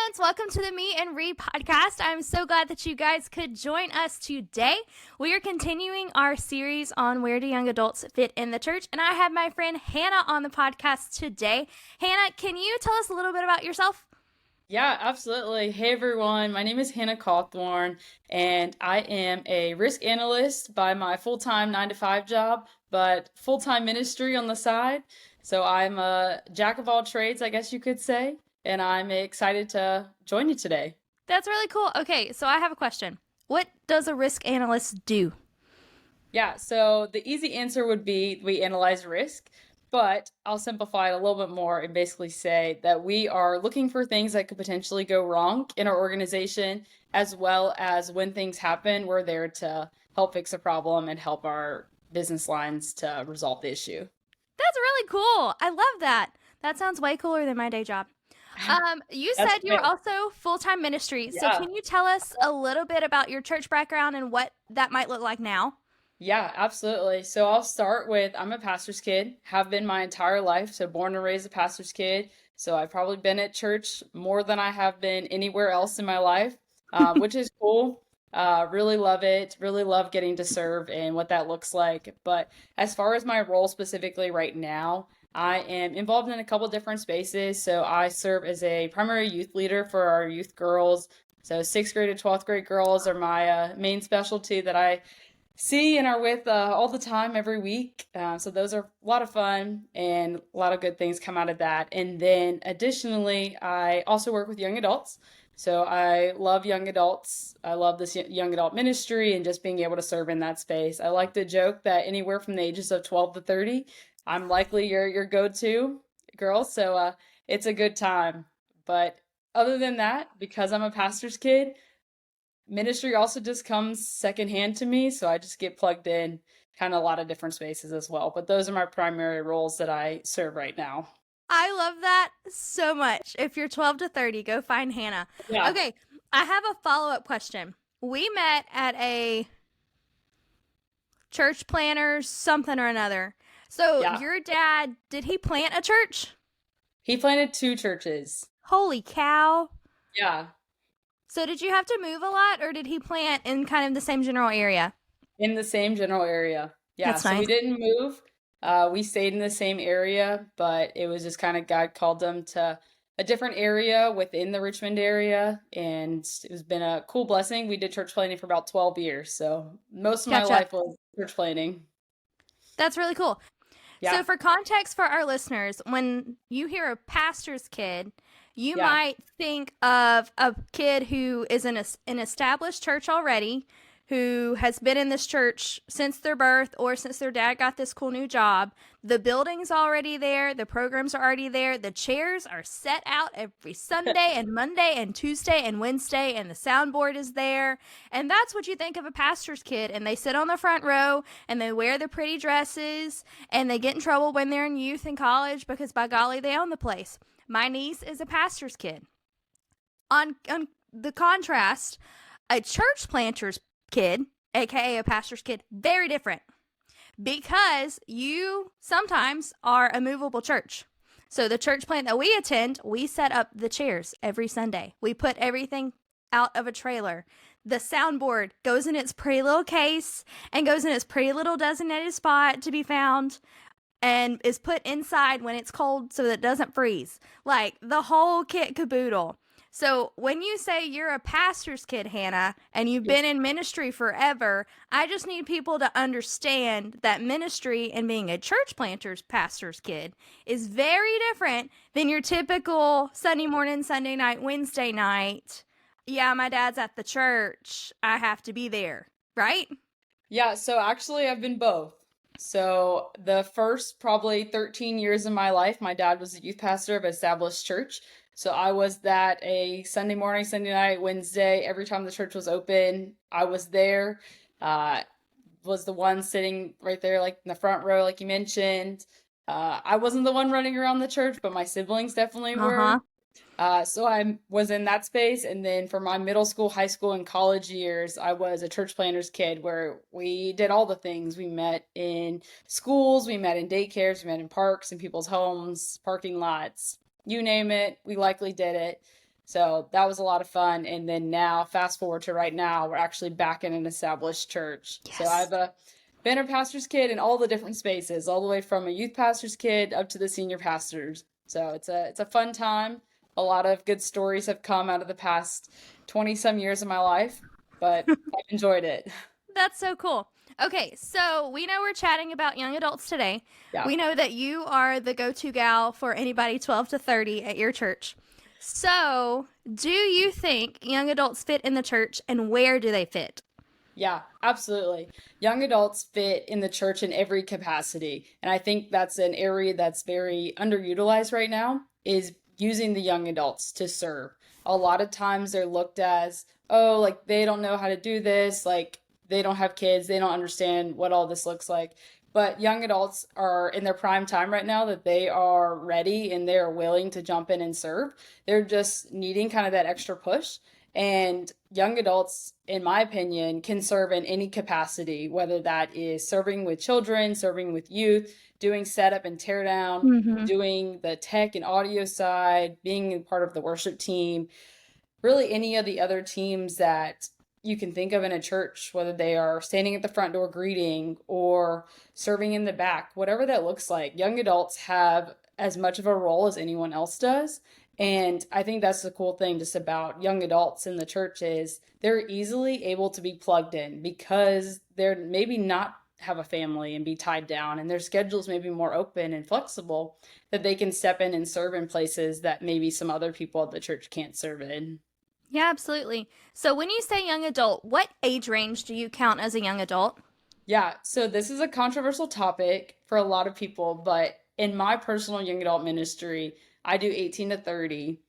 friends. Welcome to the Me and Read podcast. I'm so glad that you guys could join us today. We are continuing our series on where do young adults fit in the church, and I have my friend Hannah on the podcast today. Hannah, can you tell us a little bit about yourself? Yeah, absolutely. Hey everyone, my name is Hannah Cauthorne, and I am a risk analyst by my full-time 9 to 5 job, but full-time ministry on the side. So I'm a jack of all trades, I guess you could say, and I'm excited to join you today. That's really cool. Okay, so I have a question. What does a risk analyst do? Yeah, so the easy answer would be we analyze risk, but I'll simplify it a little bit more and basically say that we are looking for things that could potentially go wrong in our organization, as well as when things happen, we're there to help fix a problem and help our business lines to resolve the issue. That's really cool. I love that. That sounds way cooler than my day job. You That's said you were great. also full-time ministry. So Yeah. can you tell us a little bit about your church background and what that might look like now? Yeah, absolutely. So I'll start with I'm a pastor's kid, have been my entire life. So born and raised a pastor's kid. So I've probably been at church more than I have been anywhere else in my life, which is cool. Really love it. Really love getting to serve and what that looks like. But as far as my role specifically right now, I am involved in a couple different spaces. So I serve as a primary youth leader for our youth girls. So sixth grade to 12th grade girls are my main specialty that I see and are with all the time every week. So those are a lot of fun and a lot of good things come out of that. And then additionally, I also work with young adults. So I love young adults. I love this young adult ministry and just being able to serve in that space. I like to joke that anywhere from the ages of 12 to 30, I'm likely your go-to girl. So it's a good time. But other than that, because I'm a pastor's kid, ministry also just comes secondhand to me, so I just get plugged in kind of a lot of different spaces as well. But those are my primary roles that I serve right now. I love that so much. If you're 12 to 30, go find Hannah. Yeah, Okay, I have a follow-up question. We met at a church planter, something or another. So yeah. your dad, did he plant a church? He planted 2 churches. Holy cow. Yeah, So did you have to move a lot or did he plant in kind of the same general area? in the same general area. Yeah, That's so we nice. didn't move. We stayed in the same area, but it was just kind of God called them to a different area within the Richmond area, and it's been a cool blessing. We did church planting for about 12 years, so most of my Gotcha. life was church planting. That's really cool. Yeah, So, for context for our listeners, when you hear a pastor's kid, you yeah. might think of a kid who is in an established church already, who has been in this church since their birth or since their dad got this cool new job. The building's already there, the programs are already there, the chairs are set out every Sunday and Monday and Tuesday and Wednesday, and the soundboard is there. And that's what you think of a pastor's kid. And they sit on the front row and they wear the pretty dresses and they get in trouble when they're in youth and college because by golly, they own the place. My niece is a pastor's kid. On the contrast, a church planter's kid, aka a pastor's kid, very different because you sometimes are a movable church. So the church plant that we attend, we set up the chairs every Sunday. We put everything out of a trailer. The soundboard goes in its pretty little case and goes in its pretty little designated spot to be found and is put inside when it's cold so that it doesn't freeze. Like the whole kit caboodle. So when you say you're a pastor's kid, Hannah, and you've been in ministry forever, I just need people to understand that ministry and being a church planter's pastor's kid is very different than your typical Sunday morning, Sunday night, Wednesday night. Yeah, my dad's at the church. I have to be there, right? Yeah, so actually I've been both. So the first probably 13 years of my life, my dad was a youth pastor of an established church. So I was that a Sunday morning, Sunday night, Wednesday, every time the church was open, I was there. Uh, was the one sitting right there, like in the front row, like you mentioned. I wasn't the one running around the church, but my siblings definitely were. Uh-huh. So I was in that space. And then for my middle school, high school, and college years, I was a church planter's kid where we did all the things. We met in schools, we met in daycares, we met in parks, in people's homes, parking lots, you name it, we likely did it. So that was a lot of fun. And then now, fast forward to right now, we're actually back in an established church. So Yes. I've been a pastor's kid in all the different spaces, all the way from a youth pastor's kid up to the senior pastors. So it's a fun time. A lot of good stories have come out of the past 20 some years of my life, but I've enjoyed it. That's so cool. Okay, so we know we're chatting about young adults today. Yeah. We know that you are the go to gal for anybody 12 to 30 at your church. So, do you think young adults fit in the church and where do they fit? Yeah, absolutely. Young adults fit in the church in every capacity. And I think that's an area that's very underutilized right now is using the young adults to serve. A lot of times they're looked as, oh, like they don't know how to do this, like they don't have kids, they don't understand what all this looks like. But young adults are in their prime time right now that they are ready and they are willing to jump in and serve. They're just needing kind of that extra push. And young adults, in my opinion, can serve in any capacity, whether that is serving with children, serving with youth, doing setup and tear down, Mm-hmm. doing the tech and audio side, being a part of the worship team, really any of the other teams that you can think of in a church, whether they are standing at the front door greeting or serving in the back, whatever that looks like. Young adults have as much of a role as anyone else does. And I think that's the cool thing just about young adults in the church is they're easily able to be plugged in because they're maybe not have a family and be tied down and their schedules may be more open and flexible that they can step in and serve in places that maybe some other people at the church can't serve in. Yeah, absolutely. So, when you say young adult, what age range do you count as a young adult? Yeah, so this is a controversial topic for a lot of people, but in my personal young adult ministry, I do 18 to 30,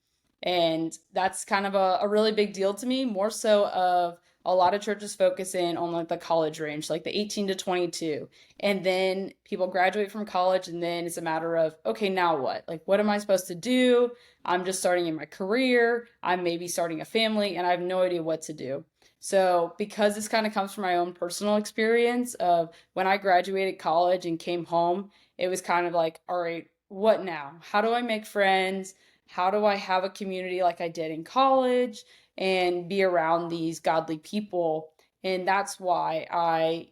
and that's kind of a really big deal to me, more so of a lot of churches focus in on like the college range, like the 18 to 22. And then people graduate from college, and then it's a matter of, okay, now what? Like, what am I supposed to do? I'm just starting in my career, I'm maybe starting a family, and I have no idea what to do. So, because this kind of comes from my own personal experience of when I graduated college and came home, it was kind of like, all right, what now? How do I make friends? How do I have a community like I did in college and be around these godly people? And that's why I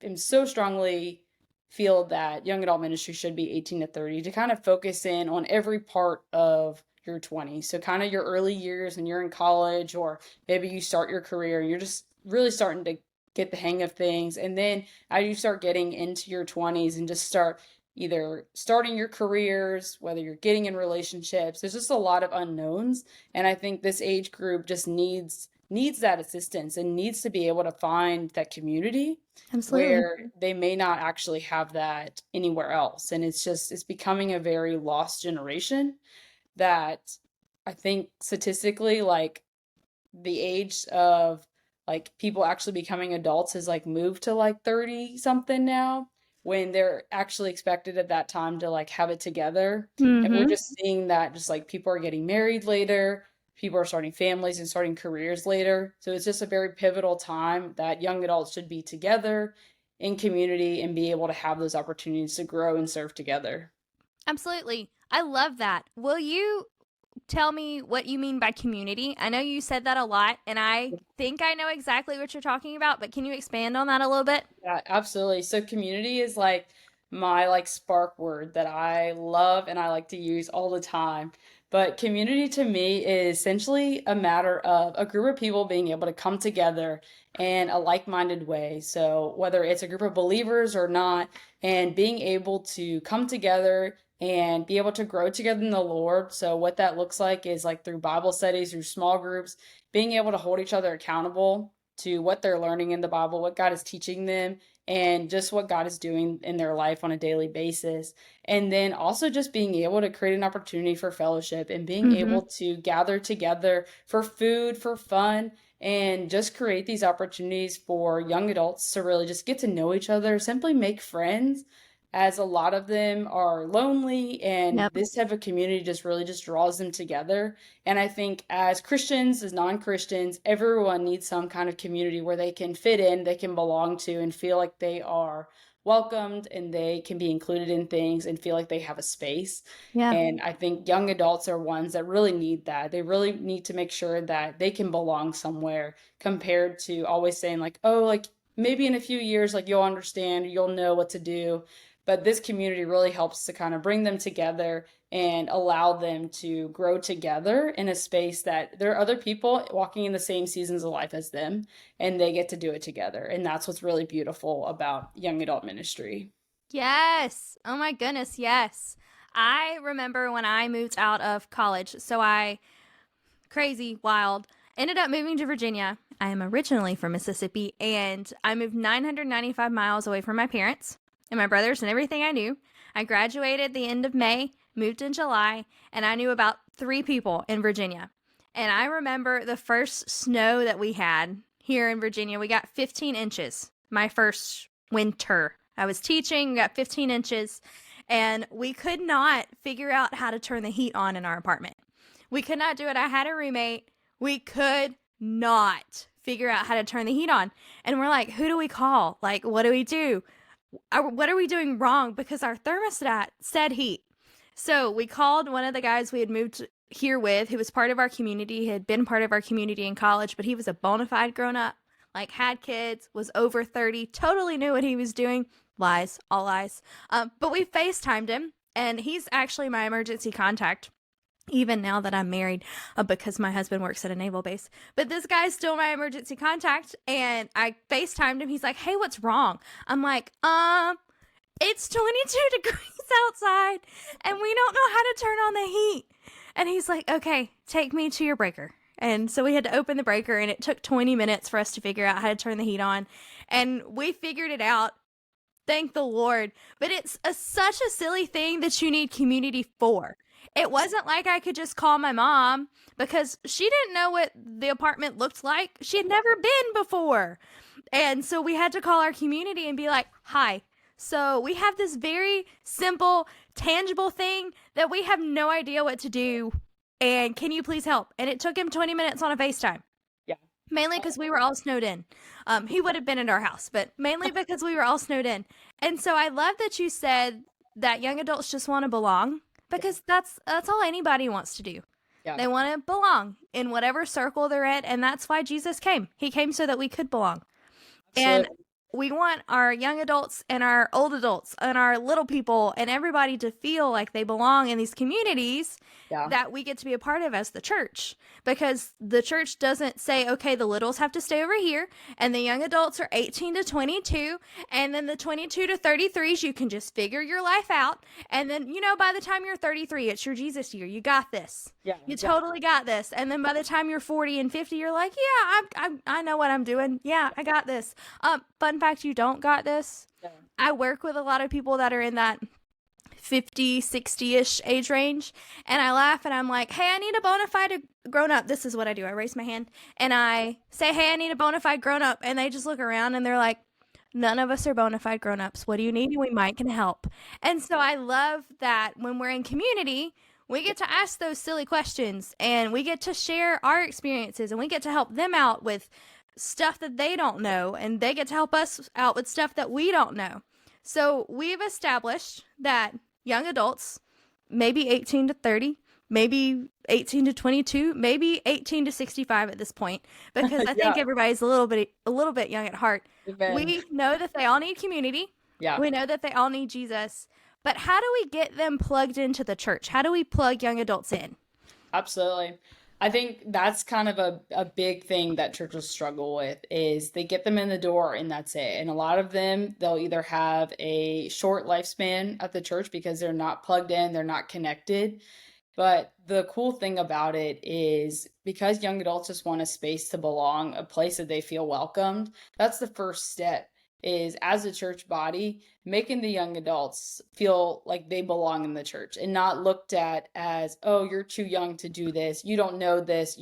am so strongly feel that young adult ministry should be 18 to 30 to kind of focus in on every part of your 20s. So, kind of your early years and you're in college or maybe you start your career and you're just really starting to get the hang of things. And then as you start getting into your 20s and just start either starting your careers, whether you're getting in relationships, there's just a lot of unknowns. And I think this age group just needs that assistance and needs to be able to find that community Absolutely. where they may not actually have that anywhere else. And it's becoming a very lost generation that I think statistically, like the age of like people actually becoming adults has like moved to like 30 something now when they're actually expected at that time to like have it together. And we're Mm-hmm. just seeing that just like people are getting married later, people are starting families and starting careers later. So it's just a very pivotal time that young adults should be together in community and be able to have those opportunities to grow and serve together. Absolutely. I love that. Will you tell me what you mean by community? I know you said that a lot, and I think I know exactly what you're talking about, but can you expand on that a little bit? Yeah, absolutely. So community is like my like spark word that I love and I like to use all the time. But community to me is essentially a matter of a group of people being able to come together in a like-minded way. So whether it's a group of believers or not, and being able to come together and be able to grow together in the Lord. So what that looks like is like through Bible studies, through small groups, being able to hold each other accountable to what they're learning in the Bible, what God is teaching them, and just what God is doing in their life on a daily basis. And then also just being able to create an opportunity for fellowship and being Mm-hmm. able to gather together for food, for fun, and just create these opportunities for young adults to really just get to know each other, simply make friends as a lot of them are lonely, and Yep. this type of community just really just draws them together. And I think as Christians, as non-Christians, everyone needs some kind of community where they can fit in, they can belong to, and feel like they are welcomed and they can be included in things and feel like they have a space. Yeah. And I think young adults are ones that really need that. They really need to make sure that they can belong somewhere, compared to always saying like, oh, like maybe in a few years, like you'll understand, you'll know what to do. But this community really helps to kind of bring them together and allow them to grow together in a space that there are other people walking in the same seasons of life as them, and they get to do it together. And that's what's really beautiful about young adult ministry. Yes. Oh my goodness, yes. I remember when I moved out of college. So I, crazy, wild, ended up moving to Virginia. I am originally from Mississippi, and I moved 995 miles away from my parents and my brothers and everything I knew. I graduated the end of May, moved in July, and I knew about 3 people in Virginia. And I remember the first snow that we had here in Virginia. We got 15 inches my first winter. I was teaching, we got 15 inches, and we could not figure out how to turn the heat on in our apartment. We could not do it. I had a roommate. We could not figure out how to turn the heat on. And we're like, who do we call? Like, what do we do? What are we doing wrong? Because our thermostat said heat. So we called one of the guys we had moved here with, who was part of our community, had been part of our community in college, but he was a bona fide grown up, like had kids, was over 30, totally knew what he was doing. Lies, all lies. But we FaceTimed him, and he's actually my emergency contact even now that I'm married, because my husband works at a naval base. But this guy's still my emergency contact, and I FaceTimed him. He's like, hey, what's wrong? I'm like, it's 22 degrees outside, and we don't know how to turn on the heat. And he's like, okay, take me to your breaker. And so we had to open the breaker, and it took 20 minutes for us to figure out how to turn the heat on. And we figured it out. Thank the Lord. But it's such a silly thing that you need community for. It wasn't like I could just call my mom, because she didn't know what the apartment looked like. She had never been before. And so we had to call our community and be like, hi. So we have this very simple, tangible thing that we have no idea what to do. And can you please help? And it took him 20 minutes on a FaceTime. Yeah. Mainly because we were all snowed in. He would have been at our house, but mainly because we were all snowed in. And so I love that you said that young adults just want to belong, because that's all anybody wants to do. Yeah. They want to belong in whatever circle they're in, and that's why Jesus came. He came so that we could belong. And Absolutely. we want our young adults and our old adults and our little people and everybody to feel like they belong in these communities Yeah. that we get to be a part of as the church. Because the church doesn't say, okay, the littles have to stay over here, and the young adults are 18 to 22, and then the 22 to 33s, you can just figure your life out. And then, by the time you're 33, it's your Jesus year. You got this. Yeah. You Yeah. totally got this. And then by the time you're 40 and 50, you're like, yeah, I know what I'm doing. Yeah, I got this. Fun fact, you don't got this. Yeah. I work with a lot of people that are in that 50, 60-ish age range, and I laugh and I'm like, hey, I need a bona fide grown up. This is what I do. I raise my hand and I say, hey, I need a bona fide grown up. And they just look around and they're like, none of us are bona fide grown ups. What do you need? We might can help. And so I love that when we're in community, we get to ask those silly questions, and we get to share our experiences, and we get to help them out with stuff that they don't know, and they get to help us out with stuff that we don't know. So we've established that young adults, maybe 18 to 30, maybe 18 to 22, maybe 18 to 65 at this point, because I think Yeah. everybody's a little bit young at heart. Amen. We know that they all need community. Yeah. We know that they all need Jesus. But how do we get them plugged into the church? How do we plug young adults in? Absolutely. I think that's kind of a big thing that churches struggle with, is they get them in the door and that's it. And a lot of them, they'll either have a short lifespan at the church because they're not plugged in, they're not connected. But the cool thing about it is, because young adults just want a space to belong, a place that they feel welcomed, that's the first step is as a church body, making the young adults feel like they belong in the church and not looked at as, oh, you're too young to do this. You don't know this.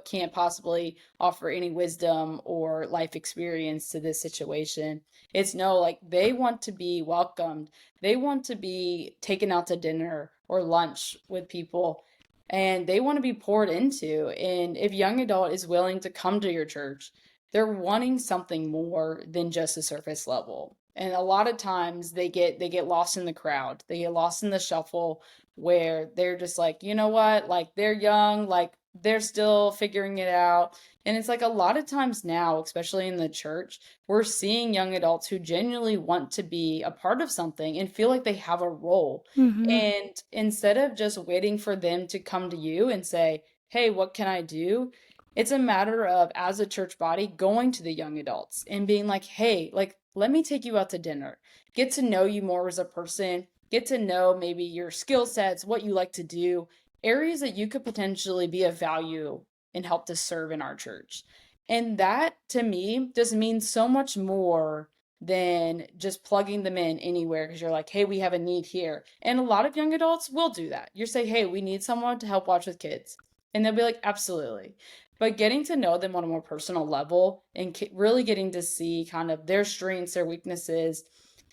Can't possibly offer any wisdom or life experience to this situation. It's no, like they want to be welcomed. They want to be taken out to dinner or lunch with people, and they want to be poured into. And if young adult is willing to come to your church, they're wanting something more than just a surface level. And a lot of times they get lost in the crowd. They get lost in the shuffle where they're just like, you know what? Like they're young, like they're still figuring it out. And it's like a lot of times now, especially in the church, we're seeing young adults who genuinely want to be a part of something and feel like they have a role. Mm-hmm. And instead of just waiting for them to come to you and say, hey, what can I do? It's a matter of, as a church body, going to the young adults and being like, hey, like, let me take you out to dinner, get to know you more as a person, get to know maybe your skill sets, what you like to do, areas that you could potentially be of value and help to serve in our church. And that to me just means so much more than just plugging them in anywhere because you're like, hey, we have a need here. And a lot of young adults will do that. You say, hey, we need someone to help watch with kids. And they'll be like, absolutely. But getting to know them on a more personal level and really getting to see kind of their strengths, their weaknesses,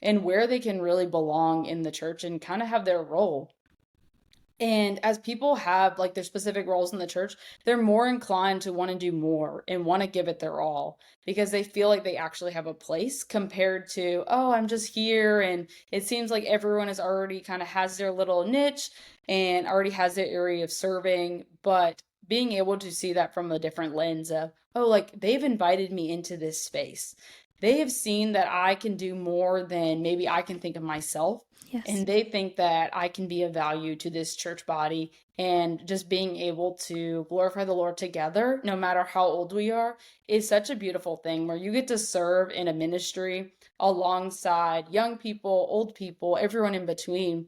and where they can really belong in the church and kind of have their role. And as people have like their specific roles in the church, they're more inclined to want to do more and want to give it their all because they feel like they actually have a place compared to, oh, I'm just here. And it seems like everyone is already kind of has their little niche and already has their area of serving. But being able to see that from a different lens of, oh, like they've invited me into this space. They have seen that I can do more than maybe I can think of myself, Yes. and they think that I can be of value to this church body, and just being able to glorify the Lord together, no matter how old we are, is such a beautiful thing where you get to serve in a ministry alongside young people, old people, everyone in between.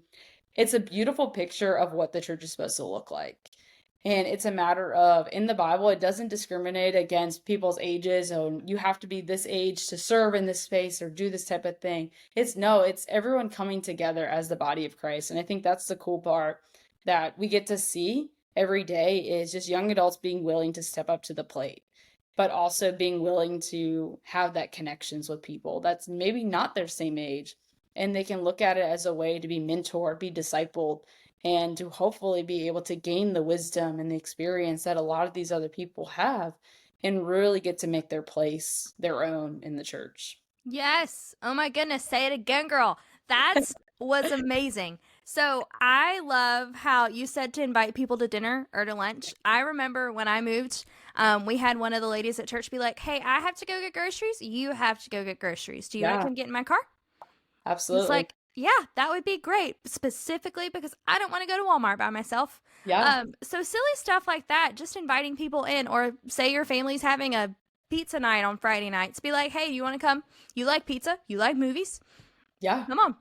It's a beautiful picture of what the church is supposed to look like. And it's a matter of, in the Bible, it doesn't discriminate against people's ages. Oh, you have to be this age to serve in this space or do this type of thing. It's no, it's everyone coming together as the body of Christ. And I think that's the cool part that we get to see every day is just young adults being willing to step up to the plate, but also being willing to have that connections with people that's maybe not their same age. And they can look at it as a way to be mentored, be discipled, and to hopefully be able to gain the wisdom and the experience that a lot of these other people have and really get to make their place their own in the church. Yes. Oh my goodness. Say it again, girl. That's was amazing. So I love how you said to invite people to dinner or to lunch. I remember when I moved, we had one of the ladies at church be like, hey, I have to go get groceries. You have to go get groceries. Do you want to Yeah, come get in my car? It's absolutely. like, yeah, that would be great, specifically because I don't want to go to Walmart by myself. Yeah, So silly stuff like that, just inviting people in, or say your family's having a pizza night on Friday nights. Be like, hey, you want to come? You like pizza? You like movies? yeah, Come on.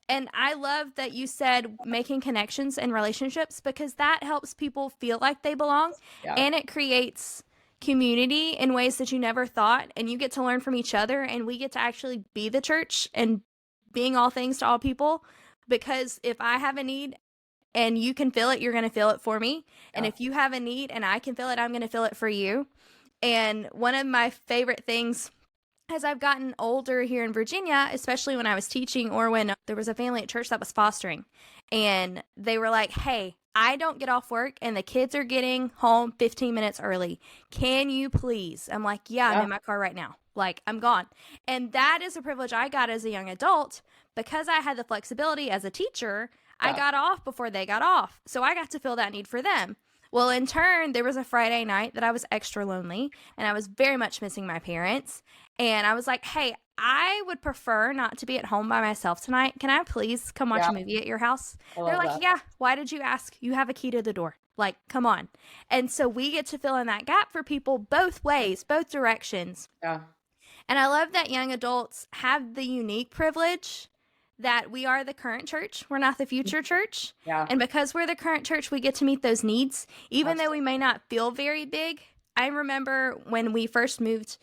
And I love that you said making connections and relationships because that helps people feel like they belong yeah, and it creates community in ways that you never thought. And you get to learn from each other, and we get to actually be the church and being all things to all people. Because if I have a need and you can feel it, you're going to feel it for me. And yeah, if you have a need and I can feel it, I'm going to feel it for you. And one of my favorite things as I've gotten older here in Virginia, especially when I was teaching or when there was a family at church that was fostering, and they were like, hey, I don't get off work and the kids are getting home 15 minutes early. Can you please? I'm like, yeah, I'm yeah, in my car right now. Like, I'm gone. And that is a privilege I got as a young adult because I had the flexibility as a teacher. I yeah, got off before they got off. So I got to fill that need for them. Well, in turn, there was a Friday night that I was extra lonely and I was very much missing my parents. And I was like, hey, I would prefer not to be at home by myself tonight. Can I please come watch yeah. a movie at your house? I They're love like, that. yeah, why did you ask? You have a key to the door. Like, come on. And so we get to fill in that gap for people both ways, both directions. Yeah, And I love that young adults have the unique privilege that we are the current church. We're not the future church. yeah, And because we're the current church, we get to meet those needs, even though we absolutely. may not feel very big. I remember when we first moved,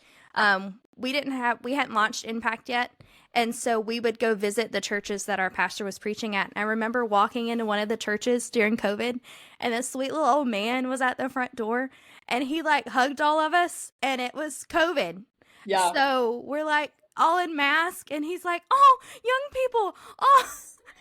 we hadn't launched Impact yet. And so we would go visit the churches that our pastor was preaching at. And I remember walking into one of the churches during COVID, and this sweet little old man was at the front door, and he like hugged all of us, and it was COVID. Yeah. So we're like all in mask, and he's like, "Oh, young people, oh."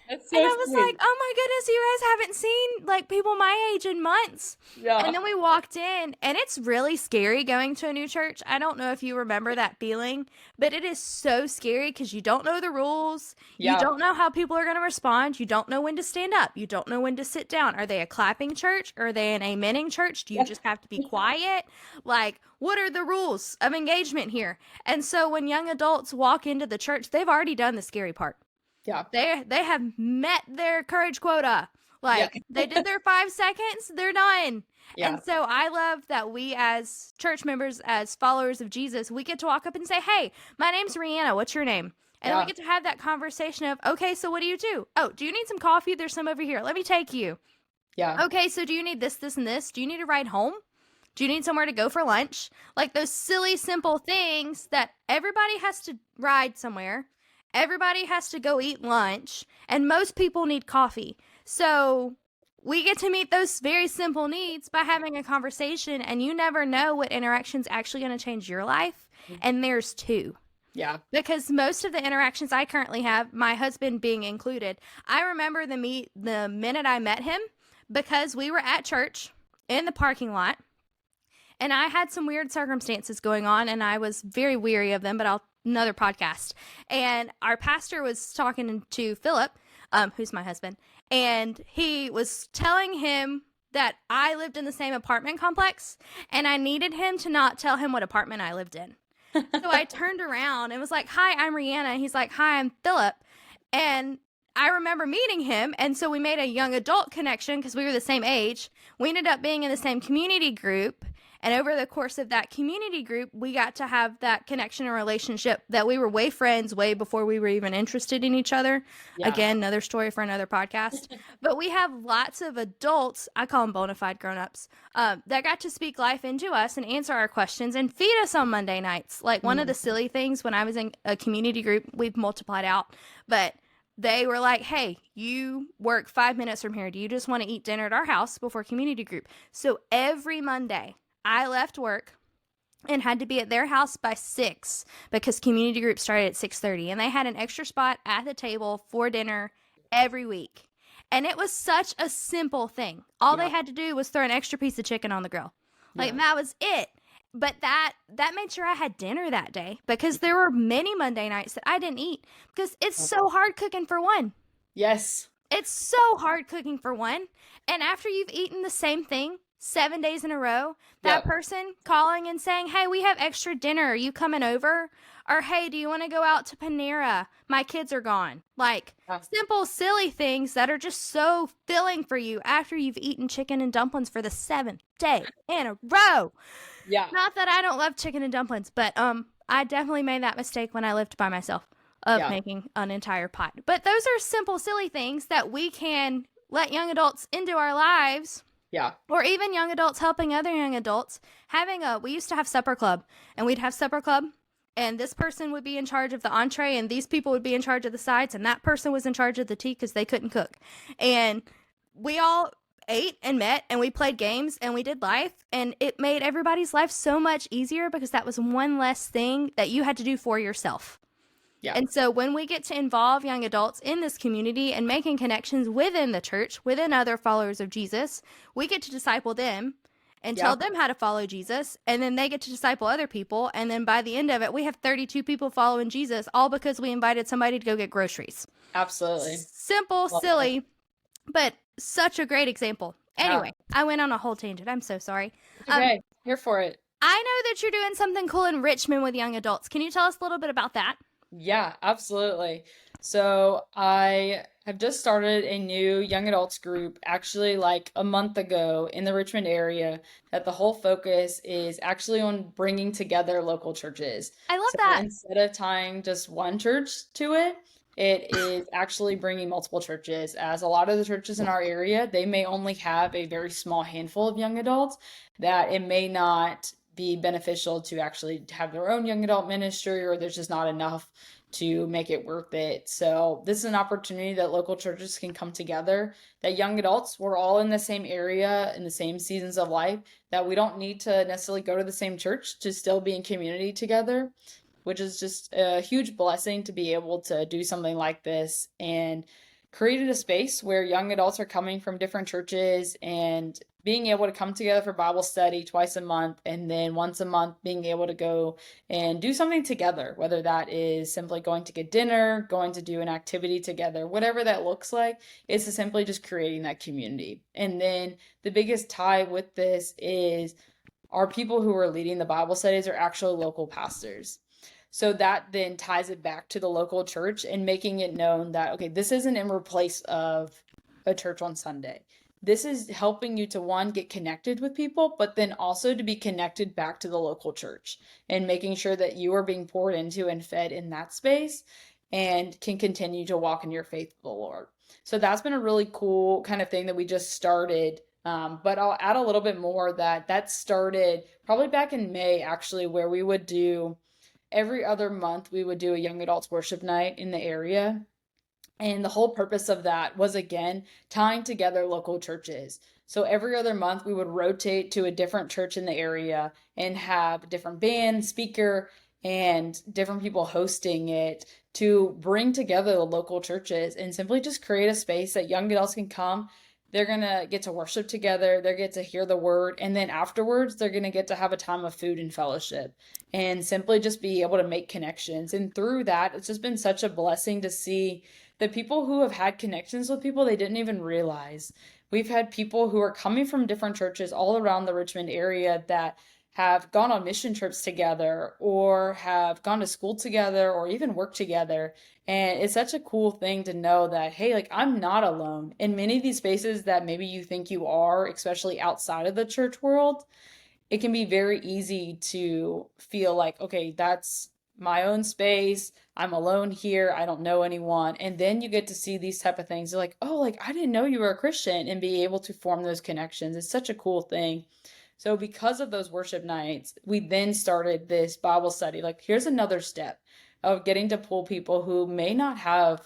That's And so I was like, sweet. "Oh my goodness, you guys haven't seen like people my age in months." And Yeah. then we walked in, and it's really scary going to a new church. I don't know if you remember that feeling, but it is so scary because you don't know the rules. You Yeah. don't know how people are going to respond. You don't know when to stand up. You don't know when to sit down. Are they a clapping church? Are they an amening church? Do you just have to be quiet? Like, what are the rules of engagement here? And so when young adults walk into the church, they've already done the scary part. Yeah. They have met their courage quota. Like Yeah. they did their 5 seconds, they're done. Yeah. And so I love that we as church members, as followers of Jesus, we get to walk up and say, "Hey, my name's Reanna. What's your name?" And then we Yeah. get to have that conversation of, "Okay, so what do you do? Oh, do you need some coffee? There's some over here. Let me take you. Yeah. Okay, so do you need this, this, and this? Do you need a ride home? Do you need somewhere to go for lunch?" Like those silly, simple things that everybody has to ride somewhere. Everybody has to go eat lunch, and most people need coffee. So we get to meet those very simple needs by having a conversation, and you never know what interaction's actually going to change your life. And there's two. Yeah. Because most of the interactions I currently have, my husband being included, I remember the minute I met him because we were at church in the parking lot, and I had some weird circumstances going on, and I was very weary of them, but another podcast. And our pastor was talking to Philip, who's my husband, and he was telling him that I lived in the same apartment complex, and I needed him to not tell him what apartment I lived in. So I turned around and was like, "Hi, I'm Reanna." He's like, "Hi, I'm Philip." And I remember meeting him, and so we made a young adult connection because we were the same age. We ended up being in the same community group, and over the course of that community group, we got to have that connection and relationship that we were way friends way before we were even interested in each other. Yeah. Again, another story for another podcast. But we have lots of adults, I call them bona fide grown-ups, that got to speak life into us and answer our questions and feed us on Monday nights. Like one of the silly things when I was in a community group, we've multiplied out, but they were like, "Hey, you work 5 minutes from here. Do you just want to eat dinner at our house before community group?" So every Monday, I left work and had to be at their house by 6 because community group started at 6:30, and they had an extra spot at the table for dinner every week. And it was such a simple thing. All they Yeah. had to do was throw an extra piece of chicken on the grill. Like Yeah. that was it. But that made sure I had dinner that day because there were many Monday nights that I didn't eat because it's so hard cooking for one. Yes. It's so hard cooking for one. And after you've eaten the same thing 7 days in a row, that Yep. person calling and saying, "Hey, we have extra dinner. Are you coming over?" Or, "Hey, do you want to go out to Panera? My kids are gone." Like Yeah. simple, silly things that are just so filling for you after you've eaten chicken and dumplings for the 7th day in a row. Yeah. Not that I don't love chicken and dumplings, but I definitely made that mistake when I lived by myself of Yeah. making an entire pot. But those are simple, silly things that we can let young adults into our lives, Yeah. or even young adults helping other young adults. We used to have supper club, and we'd have supper club, and this person would be in charge of the entree, and these people would be in charge of the sides, and that person was in charge of the tea because they couldn't cook. And we all ate and met, and we played games, and we did life, and it made everybody's life so much easier because that was one less thing that you had to do for yourself. Yeah. And so when we get to involve young adults in this community and making connections within the church, within other followers of Jesus, we get to disciple them and Yeah. tell them how to follow Jesus, and then they get to disciple other people, and then by the end of it, we have 32 people following Jesus, all because we invited somebody to go get groceries. Absolutely. Simple, Love silly, but such a great example. Yeah. Anyway, I went on a whole tangent. I'm so sorry. It's okay. Here for it. I know that you're doing something cool in Richmond with young adults. Can you tell us a little bit about that? Yeah, absolutely. So I have just started a new young adults group actually like a month ago in the Richmond area that the whole focus is actually on bringing together local churches. I love So that. instead of tying just one church to it, it is actually bringing multiple churches, as a lot of the churches in our area, they may only have a very small handful of young adults, that it may not be beneficial to actually have their own young adult ministry, or there's just not enough to make it worth it. So this is an opportunity that local churches can come together, that young adults, we're all in the same area in the same seasons of life, that we don't need to necessarily go to the same church to still be in community together, which is just a huge blessing to be able to do something like this and created a space where young adults are coming from different churches and being able to come together for Bible study twice a month, and then once a month being able to go and do something together, whether that is simply going to get dinner, going to do an activity together, whatever that looks like. It's simply just creating that community. And then the biggest tie with this is our people who are leading the Bible studies are actually local pastors. So that then ties it back to the local church and making it known that, okay, this isn't in replace of a church on Sunday. This is helping you to, one, get connected with people, but then also to be connected back to the local church and making sure that you are being poured into and fed in that space and can continue to walk in your faith with the Lord. So that's been a really cool kind of thing that we just started. But I'll add a little bit more that started probably back in May, actually, where we would do every other month we would do a young adults worship night in the area. And the whole purpose of that was, again, tying together local churches. So every other month we would rotate to a different church in the area and have a different band, speaker, and different people hosting it to bring together the local churches and simply just create a space that young adults can come. They're going to get to worship together. They're get to hear the word. And then afterwards, they're going to get to have a time of food and fellowship and simply just be able to make connections. And through that, it's just been such a blessing to see the people who have had connections with people they didn't even realize. We've had people who are coming from different churches all around the Richmond area that have gone on mission trips together or have gone to school together or even worked together. And it's such a cool thing to know that, hey, like, I'm not alone. In many of these spaces that maybe you think you are, especially outside of the church world, it can be very easy to feel like, okay, that's my own space. I'm alone here. I don't know anyone. And then you get to see these type of things. You're like, oh, like, I didn't know you were a Christian, and be able to form those connections. It's such a cool thing. So because of those worship nights, we then started this Bible study. Like, here's another step of getting to pull people who may not have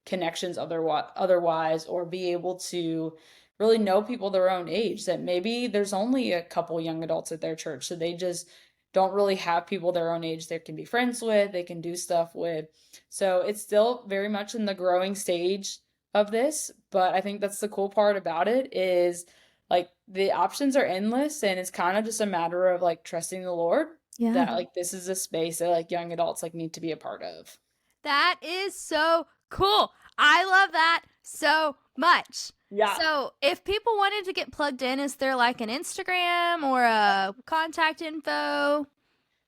connections otherwise, or be able to really know people their own age, that maybe there's only a couple young adults at their church, so they just don't really have people their own age they can be friends with, they can do stuff with. So it's still very much in the growing stage of this, but I think that's the cool part about it is, like, the options are endless, and it's kind of just a matter of, like, trusting the Lord that, like, this is a space that, like, young adults, like, need to be a part of. That is so cool. I love that so much. Yeah. So if people wanted to get plugged in, is there like an Instagram or a contact info?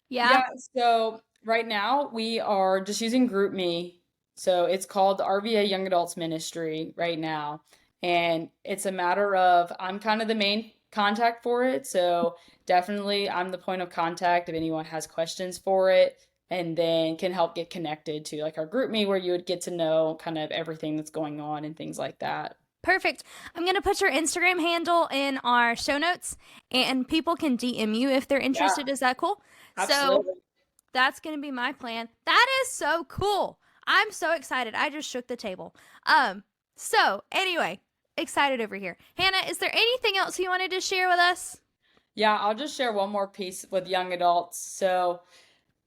Yeah. Yeah, so right now we are just using GroupMe. So it's called the RVA Young Adults Ministry right now. And it's a matter of, I'm kind of the main contact for it. So definitely I'm the point of contact if anyone has questions for it, and then can help get connected to, like, our GroupMe, where you would get to know kind of everything that's going on and things like that. Perfect. I'm going to put your Instagram handle in our show notes, and people can DM you if they're interested. Yeah, Is that cool? So absolutely. that's going to be my plan. That is so cool. I'm so excited. I just shook the table. So anyway, excited over here. Hannah, is there anything else you wanted to share with us? Yeah, I'll just share one more piece with young adults. So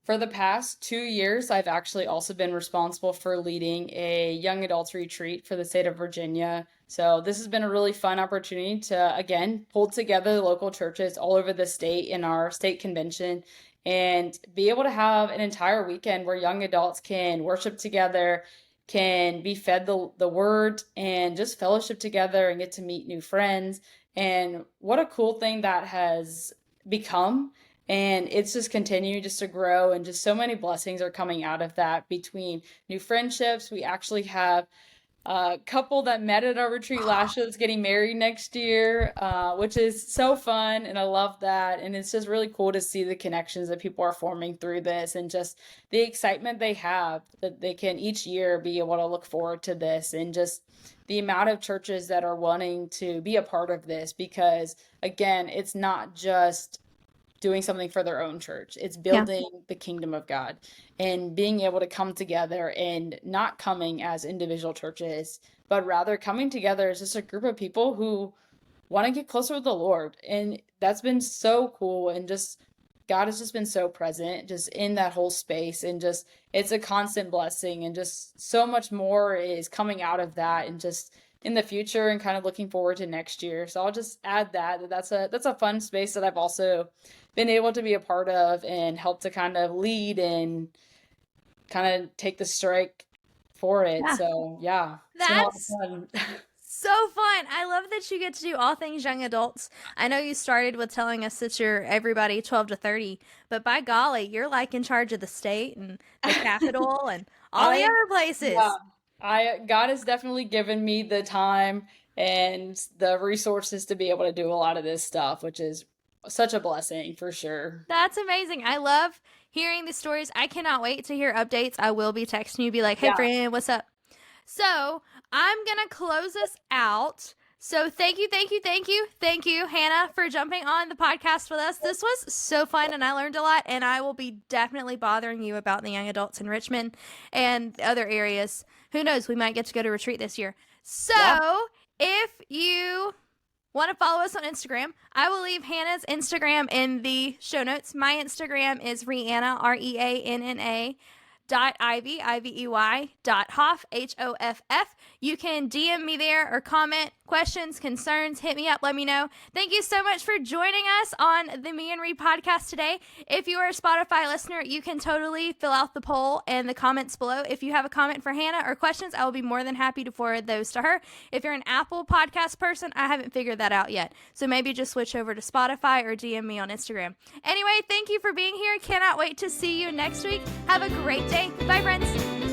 for the past 2 years, I've actually also been responsible for leading a young adults retreat for the state of Virginia. So this has been a really fun opportunity to, again, pull together the local churches all over the state in our state convention and be able to have an entire weekend where young adults can worship together, can be fed the word, and just fellowship together and get to meet new friends. And what a cool thing that has become. And it's just continuing just to grow, and just so many blessings are coming out of that, between new friendships. We actually have a couple that met at our retreat last year that's getting married next year, which is so fun, and I love that. And it's just really cool to see the connections that people are forming through this, and just the excitement they have that they can each year be able to look forward to this, and just the amount of churches that are wanting to be a part of this, because, again, it's not just doing something for their own church. It's Yeah. building the kingdom of God and being able to come together and not coming as individual churches, but rather coming together as just a group of people who want to get closer with the Lord. And that's been so cool. And just God has just been so present just in that whole space. And just it's a constant blessing. And just so much more is coming out of that and just in the future and kind of looking forward to next year. So I'll just add that's a fun space that I've also been able to be a part of and help to kind of lead and kind of take the strike for it. Yeah. So yeah, it's been a lot That's of fun. so fun. I love that you get to do all things young adults. I know you started with telling us that you're everybody 12 to 30, but by golly, you're like in charge of the state and the capital and all the I other yeah, places. God has definitely given me the time and the resources to be able to do a lot of this stuff, which is such a blessing for sure. That's amazing. I love hearing the stories. I cannot wait to hear updates. I will be texting you, be like, hey, Yeah. friend, what's up? So I'm going to close us out. So thank you, Hannah, for jumping on the podcast with us. This was so fun, and I learned a lot, and I will be definitely bothering you about the young adults in Richmond and other areas. Who knows? We might get to go to retreat this year. So Yeah. if you want to follow us on Instagram, I will leave Hannah's Instagram in the show notes. My Instagram is Reanna, Reanna, Ivey, Ivey, Hoff, Hoff. You can DM me there or comment questions, concerns, hit me up, let me know. Thank you so much for joining us on the Me and Reed podcast today. If you are a Spotify listener, you can totally fill out the poll in the comments below. If you have a comment for Hannah or questions, I will be more than happy to forward those to her. If you're an Apple podcast person, I haven't figured that out yet. So maybe just switch over to Spotify or DM me on Instagram. Anyway, thank you for being here. Cannot wait to see you next week. Have a great day. Bye, friends.